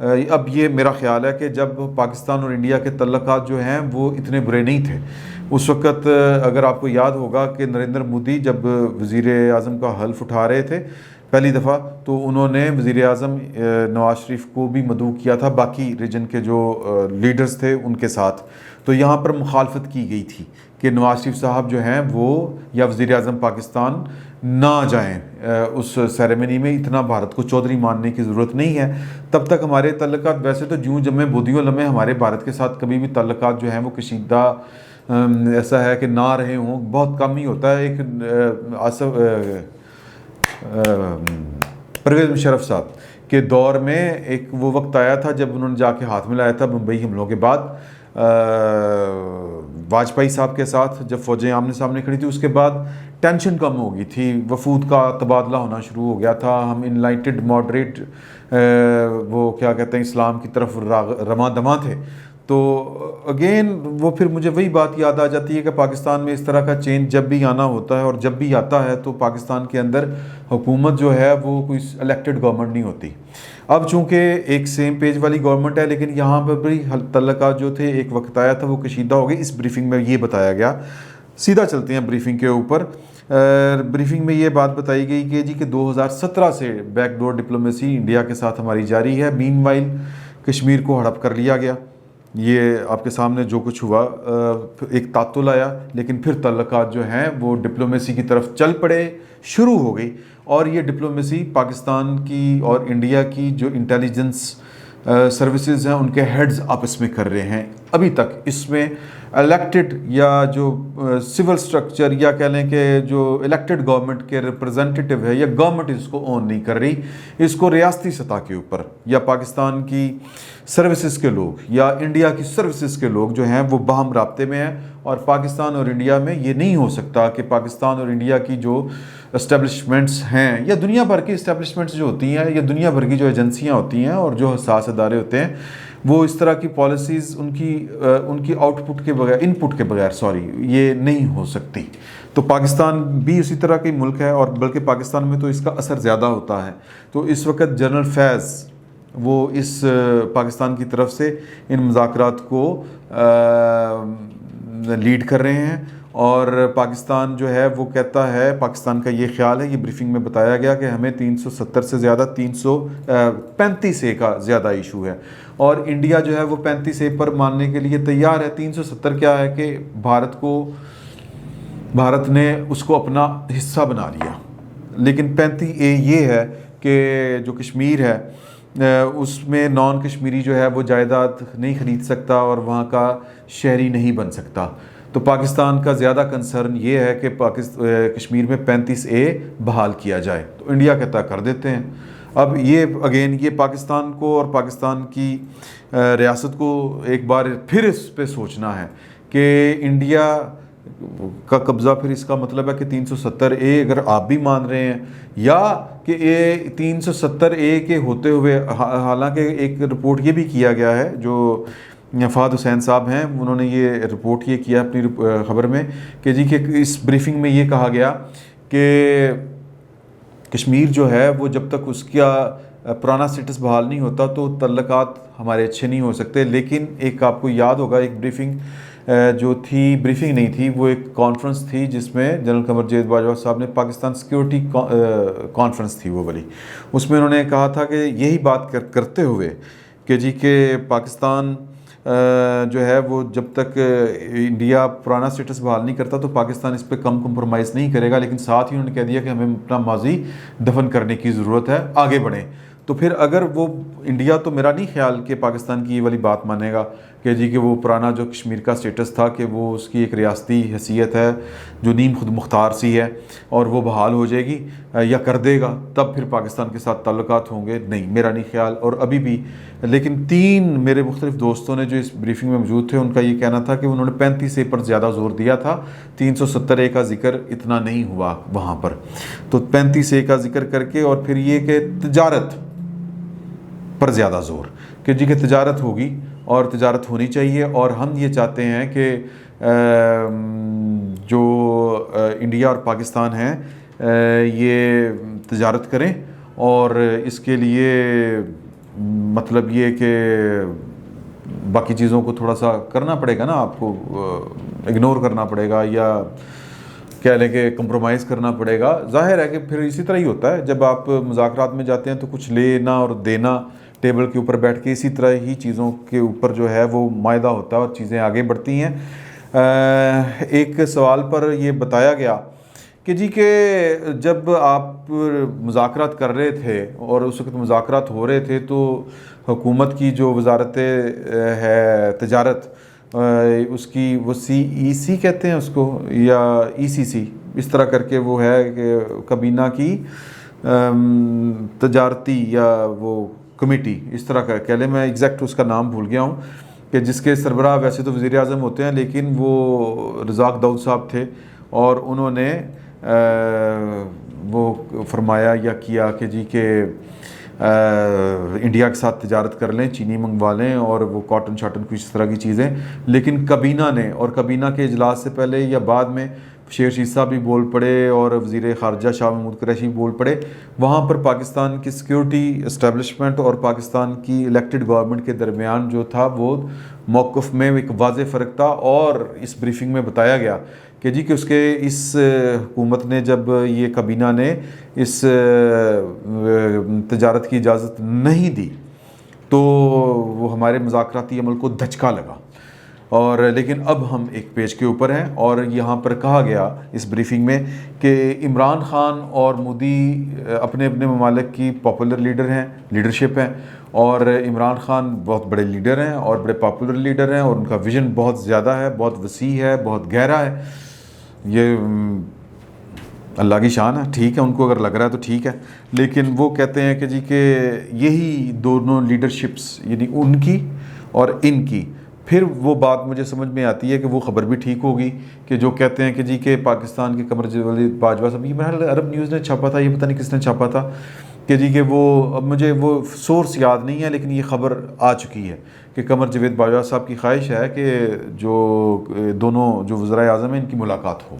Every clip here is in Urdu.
اب یہ میرا خیال ہے کہ جب پاکستان اور انڈیا کے تعلقات جو ہیں وہ اتنے برے نہیں تھے اس وقت. اگر آپ کو یاد ہوگا کہ نریندر مودی جب وزیر اعظم کا حلف اٹھا رہے تھے پہلی دفعہ, تو انہوں نے وزیر اعظم نواز شریف کو بھی مدعو کیا تھا باقی ریجن کے جو لیڈرز تھے ان کے ساتھ. تو یہاں پر مخالفت کی گئی تھی کہ نواز شریف صاحب جو ہیں وہ یا وزیر اعظم پاکستان نہ جائیں اس سیریمنی میں, اتنا بھارت کو چودھری ماننے کی ضرورت نہیں ہے. تب تک ہمارے تعلقات ویسے تو جوں جمے بودیوں لمحے ہمارے بھارت کے ساتھ کبھی بھی تعلقات جو ہیں وہ کشیدہ ایسا ہے کہ نہ رہے ہوں, بہت کم ہی ہوتا ہے. ایک پرویز مشرف صاحب کے دور میں ایک وہ وقت آیا تھا جب انہوں نے جا کے ہاتھ ملایا تھا ممبئی حملوں کے بعد واجپئی صاحب کے ساتھ, جب فوجیں آمنے سامنے کھڑی تھی. اس کے بعد ٹینشن کم ہو گئی تھی, وفود کا تبادلہ ہونا شروع ہو گیا تھا, ہم انلائٹڈ ماڈریٹ وہ کیا کہتے ہیں اسلام کی طرف رواں دواں تھے. تو اگین وہ پھر مجھے وہی بات یاد آ جاتی ہے کہ پاکستان میں اس طرح کا چینج جب بھی آنا ہوتا ہے, اور جب بھی آتا ہے تو پاکستان کے اندر حکومت جو ہے وہ کوئی الیکٹڈ گورنمنٹ نہیں ہوتی. اب چونکہ ایک سیم پیج والی گورنمنٹ ہے, لیکن یہاں پر بھی تعلقات جو تھے ایک وقت آیا تھا وہ کشیدہ ہو گئی. اس بریفنگ میں یہ بتایا گیا. سیدھا چلتے ہیں بریفنگ کے اوپر. بریفنگ میں یہ بات بتائی گئی کہ جی کہ 2017 سے بیک ڈور ڈپلومیسی انڈیا کے ساتھ ہماری جاری ہے. مین وائل کشمیر کو ہڑپ کر لیا گیا. یہ آپ کے سامنے جو کچھ ہوا, ایک تعطل آیا, لیکن پھر تعلقات جو ہیں وہ ڈپلومیسی کی طرف چل پڑے, شروع ہو گئی. اور یہ ڈپلومیسی پاکستان کی اور انڈیا کی جو انٹیلیجنس سروسز ہیں ان کے ہیڈز آپس میں کر رہے ہیں. ابھی تک اس میں الیکٹڈ یا جو سول سٹرکچر یا کہہ لیں کہ جو الیکٹڈ گورنمنٹ کے ریپرزنٹیٹیو ہے یا گورنمنٹ اس کو اون نہیں کر رہی. اس کو ریاستی سطح کے اوپر یا پاکستان کی سروسز کے لوگ یا انڈیا کی سروسز کے لوگ جو ہیں وہ باہم رابطے میں ہیں. اور پاکستان اور انڈیا میں یہ نہیں ہو سکتا کہ پاکستان اور انڈیا کی جو اسٹیبلشمنٹس ہیں یا دنیا بھر کی اسٹیبلشمنٹس جو ہوتی ہیں یا دنیا بھر کی جو ایجنسیاں ہوتی ہیں اور جو حساس ادارے ہوتے ہیں, وہ اس طرح کی پالیسیز ان کی آؤٹ پٹ کے بغیر, ان پٹ کے بغیر یہ نہیں ہو سکتی. تو پاکستان بھی اسی طرح کا ملک ہے, اور بلکہ پاکستان میں تو اس کا اثر زیادہ ہوتا ہے. تو اس وقت جنرل فیض وہ اس پاکستان کی طرف سے ان مذاکرات کو لیڈ کر رہے ہیں. اور پاکستان جو ہے وہ کہتا ہے, پاکستان کا یہ خیال ہے, یہ بریفنگ میں بتایا گیا کہ ہمیں 370 سے زیادہ 335A کا زیادہ ایشو ہے, اور انڈیا جو ہے وہ 35A پر ماننے کے لیے تیار ہے. 370 کیا ہے کہ بھارت نے اس کو اپنا حصہ بنا لیا, لیکن 35A یہ ہے کہ جو کشمیر ہے اس میں نان کشمیری جو ہے وہ جائیداد نہیں خرید سکتا اور وہاں کا شہری نہیں بن سکتا. تو پاکستان کا زیادہ کنسرن یہ ہے کہ کشمیر میں 35A بحال کیا جائے. تو انڈیا کہتا کر دیتے ہیں. اب یہ پاکستان کو اور پاکستان کی ریاست کو ایک بار پھر اس پہ سوچنا ہے کہ انڈیا کا قبضہ, پھر اس کا مطلب ہے کہ 370A اگر آپ بھی مان رہے ہیں, یا کہ 370A کے ہوتے ہوئے, حالانکہ ایک رپورٹ یہ بھی کیا گیا ہے, جو فہد حسین صاحب ہیں انہوں نے یہ رپورٹ یہ کیا اپنی خبر میں کہ جی کہ اس بریفنگ میں یہ کہا گیا کہ کشمیر جو ہے وہ جب تک اس کا پرانا سٹیٹس بحال نہیں ہوتا تو تعلقات ہمارے اچھے نہیں ہو سکتے. لیکن ایک آپ کو یاد ہوگا ایک بریفنگ جو تھی, بریفنگ نہیں تھی, وہ ایک کانفرنس تھی جس میں جنرل قمر جاوید باجوہ صاحب نے, پاکستان سیکیورٹی کانفرنس تھی وہ والی, اس میں انہوں نے کہا تھا کہ یہی بات کرتے ہوئے کہ جی کہ پاکستان جو ہے وہ جب تک انڈیا پرانا سٹیٹس بحال نہیں کرتا تو پاکستان اس پہ کمپرومائز نہیں کرے گا. لیکن ساتھ ہی انہوں نے کہہ دیا کہ ہمیں اپنا ماضی دفن کرنے کی ضرورت ہے, آگے بڑھیں. تو پھر اگر وہ انڈیا, تو میرا نہیں خیال کہ پاکستان کی یہ والی بات مانے گا کہ جی کہ وہ پرانا جو کشمیر کا سٹیٹس تھا کہ وہ اس کی ایک ریاستی حیثیت ہے جو نیم خود مختار سی ہے اور وہ بحال ہو جائے گی یا کر دے گا, تب پھر پاکستان کے ساتھ تعلقات ہوں گے. نہیں, میرا نہیں خیال. اور ابھی بھی لیکن 3 میرے مختلف دوستوں نے جو اس بریفنگ میں موجود تھے ان کا یہ کہنا تھا کہ انہوں نے 35A پر زیادہ زور دیا تھا, 370A کا ذکر اتنا نہیں ہوا وہاں پر. تو 35A کا ذکر کر کے اور پھر یہ کہ تجارت پر زیادہ زور کہ جی کہ تجارت ہوگی اور تجارت ہونی چاہیے, اور ہم یہ چاہتے ہیں کہ جو انڈیا اور پاکستان ہیں یہ تجارت کریں, اور اس کے لیے مطلب یہ کہ باقی چیزوں کو تھوڑا سا کرنا پڑے گا نا، آپ کو اگنور کرنا پڑے گا، یا کہہ لیں کہ کمپرومائز کرنا پڑے گا. ظاہر ہے کہ پھر اسی طرح ہی ہوتا ہے جب آپ مذاکرات میں جاتے ہیں تو کچھ لینا اور دینا ٹیبل کے اوپر بیٹھ کے اسی طرح ہی چیزوں کے اوپر جو ہے وہ معاہدہ ہوتا ہے اور چیزیں آگے بڑھتی ہیں. ایک سوال پر یہ بتایا گیا کہ جی کہ جب آپ مذاکرات کر رہے تھے اور اس وقت مذاکرات ہو رہے تھے تو حکومت کی جو وزارت ہے تجارت، اس کی وہ CEC کہتے ہیں اس کو یا ECC اس طرح کر کے وہ ہے کہ کابینہ کی تجارتی یا وہ کمیٹی اس طرح کا کہہ لیں، میں ایگزیکٹ اس کا نام بھول گیا ہوں، کہ جس کے سربراہ ویسے تو وزیر اعظم ہوتے ہیں لیکن وہ رزاق داؤد صاحب تھے، اور انہوں نے وہ فرمایا یا کیا کہ جی کہ انڈیا کے ساتھ تجارت کر لیں، چینی منگوا لیں اور وہ کاٹن شاٹن کچھ اس طرح کی چیزیں. لیکن کابینہ نے، اور کابینہ کے اجلاس سے پہلے یا بعد میں شیر رشید صاحب بھی بول پڑے اور وزیر خارجہ شاہ محمود قریشی بول پڑے، وہاں پر پاکستان کی سیکیورٹی اسٹیبلشمنٹ اور پاکستان کی الیکٹڈ گورنمنٹ کے درمیان جو تھا وہ موقف میں ایک واضح فرق تھا. اور اس بریفنگ میں بتایا گیا کہ جی کہ اس حکومت نے جب یہ کابینہ نے اس تجارت کی اجازت نہیں دی تو وہ ہمارے مذاکراتی عمل کو دھچکا لگا. اور لیکن اب ہم ایک پیج کے اوپر ہیں، اور یہاں پر کہا گیا اس بریفنگ میں کہ عمران خان اور مودی اپنے اپنے ممالک کی پاپولر لیڈرشپ ہیں، اور عمران خان بہت بڑے لیڈر ہیں اور بڑے پاپولر لیڈر ہیں، اور ان کا ویژن بہت زیادہ ہے، بہت وسیع ہے، بہت گہرا ہے. یہ اللہ کی شان ہے، ٹھیک ہے، ان کو اگر لگ رہا ہے تو ٹھیک ہے. لیکن وہ کہتے ہیں کہ جی کہ یہی دونوں لیڈرشپس یعنی ان کی اور ان کی، پھر وہ بات مجھے سمجھ میں آتی ہے کہ وہ خبر بھی ٹھیک ہوگی کہ جو کہتے ہیں کہ جی کہ پاکستان کے قمر جاوید باجوہ صاحب، یہ میرا عرب نیوز نے چھاپا تھا، یہ پتہ نہیں کس نے چھاپا تھا، کہ جی کہ وہ اب مجھے وہ سورس یاد نہیں ہے لیکن یہ خبر آ چکی ہے کہ قمر جاوید باجوہ صاحب کی خواہش ہے کہ جو دونوں جو وزرائے اعظم ہیں ان کی ملاقات ہو.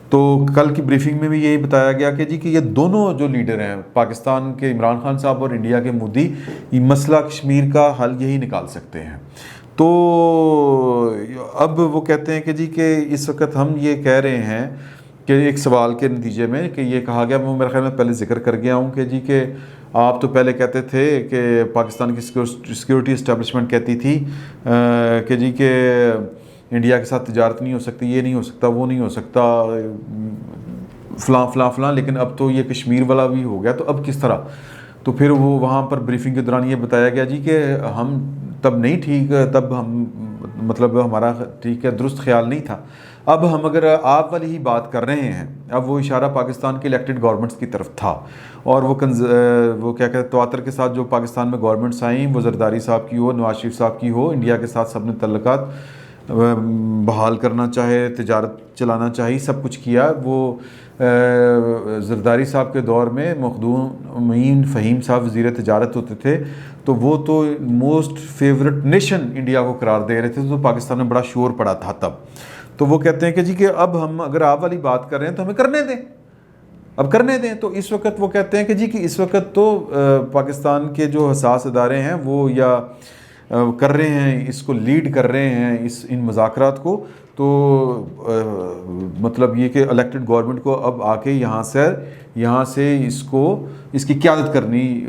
تو کل کی بریفنگ میں بھی یہی بتایا گیا کہ جی کہ یہ دونوں جو لیڈر ہیں پاکستان کے عمران خان صاحب اور انڈیا کے مودی، یہ مسئلہ کشمیر کا حل یہی نکال سکتے ہیں. تو اب وہ کہتے ہیں کہ جی کہ اس وقت ہم یہ کہہ رہے ہیں کہ ایک سوال کے نتیجے میں کہ یہ کہا گیا، میں میرے خیال میں پہلے ذکر کر گیا ہوں کہ جی کہ آپ تو پہلے کہتے تھے کہ پاکستان کی سیکیورٹی اسٹیبلشمنٹ کہتی تھی کہ جی کہ انڈیا کے ساتھ تجارت نہیں ہو سکتی، یہ نہیں ہو سکتا، وہ نہیں ہو سکتا، فلاں فلاں فلاں، لیکن اب تو یہ کشمیر والا بھی ہو گیا، تو اب کس طرح؟ تو پھر وہ وہاں پر بریفنگ کے دوران یہ بتایا گیا جی کہ ہم تب نہیں ٹھیک، تب ہم مطلب ہمارا ٹھیک ہے درست خیال نہیں تھا. اب ہم اگر آپ والی ہی بات کر رہے ہیں، اب وہ اشارہ پاکستان کی الیکٹڈ گورنمنٹس کی طرف تھا، اور وہ کیا کہتے ہیں تواتر کے ساتھ جو پاکستان میں گورنمنٹس آئیں، وہ زرداری صاحب کی ہو، نواز شریف صاحب کی ہو، انڈیا کے ساتھ سب نے تعلقات بحال کرنا چاہے، تجارت چلانا چاہیے، سب کچھ کیا. وہ زرداری صاحب کے دور میں مخدوم امین فہیم صاحب وزیر تجارت ہوتے تھے، تو وہ تو موسٹ فیورٹ نیشن انڈیا کو قرار دے رہے تھے، تو پاکستان میں بڑا شور پڑا تھا تب. تو وہ کہتے ہیں کہ جی کہ اب ہم اگر آپ والی بات کر رہے ہیں تو ہمیں کرنے دیں، اب کرنے دیں. تو اس وقت وہ کہتے ہیں کہ جی کہ اس وقت تو پاکستان کے جو حساس ادارے ہیں وہ یا کر رہے ہیں، اس کو لیڈ کر رہے ہیں ان مذاکرات کو، تو مطلب یہ کہ الیکٹڈ گورنمنٹ کو اب آ کے یہاں سے اس کی قیادت کرنی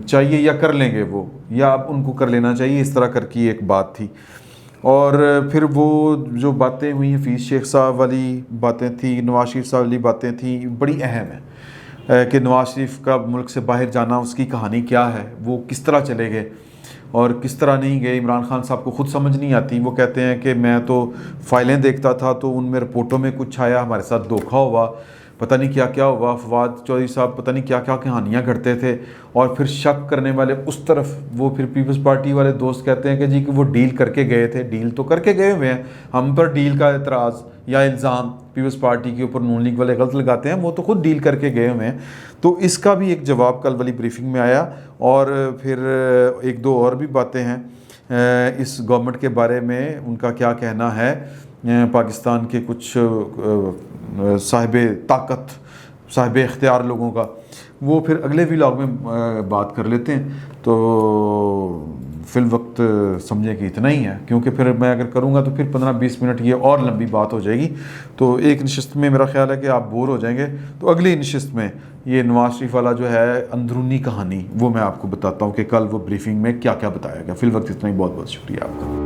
چاہیے، یا کر لیں گے وہ، یا اب ان کو کر لینا چاہیے، اس طرح کر کی ایک بات تھی. اور پھر وہ جو باتیں ہوئی حفیظ شیخ صاحب والی باتیں تھیں، نواز شریف صاحب والی باتیں تھیں، بڑی اہم ہیں کہ نواز شریف کا ملک سے باہر جانا، اس کی کہانی کیا ہے، وہ کس طرح چلے گئے اور کس طرح نہیں گئے. عمران خان صاحب کو خود سمجھ نہیں آتی، وہ کہتے ہیں کہ میں تو فائلیں دیکھتا تھا تو ان میں رپورٹوں میں کچھ آیا، ہمارے ساتھ دھوکہ ہوا، پتہ نہیں کیا کیا ہوا، فواد چودھری صاحب پتہ نہیں کیا کیا کہانیاں گھڑتے تھے. اور پھر شک کرنے والے اس طرف وہ پھر پیپلز پارٹی والے دوست کہتے ہیں کہ جی کہ وہ ڈیل کر کے گئے تھے، ڈیل تو کر کے گئے ہوئے ہیں، ہم پر ڈیل کا اعتراض یا الزام پیپلز پارٹی کے اوپر نون لیگ والے غلط لگاتے ہیں، وہ تو خود ڈیل کر کے گئے ہوئے ہیں. تو اس کا بھی ایک جواب کل والی بریفنگ میں آیا. اور پھر ایک دو اور بھی باتیں ہیں اس گورنمنٹ کے بارے میں، ان کا کیا کہنا ہے. پاکستان کے کچھ صاحب طاقت صاحب اختیار لوگوں کا، وہ پھر اگلے ولاگ میں بات کر لیتے ہیں. تو فی الوقت سمجھیں کہ اتنا ہی ہے، کیونکہ پھر میں اگر کروں گا تو پھر 15-20 منٹ یہ اور لمبی بات ہو جائے گی. تو ایک نشست میں میرا خیال ہے کہ آپ بور ہو جائیں گے. تو اگلی نشست میں یہ نواز شریف والا جو ہے اندرونی کہانی وہ میں آپ کو بتاتا ہوں کہ کل وہ بریفنگ میں کیا کیا بتایا گیا. فی الوقت اتنا ہی. بہت بہت شکریہ آپ کا.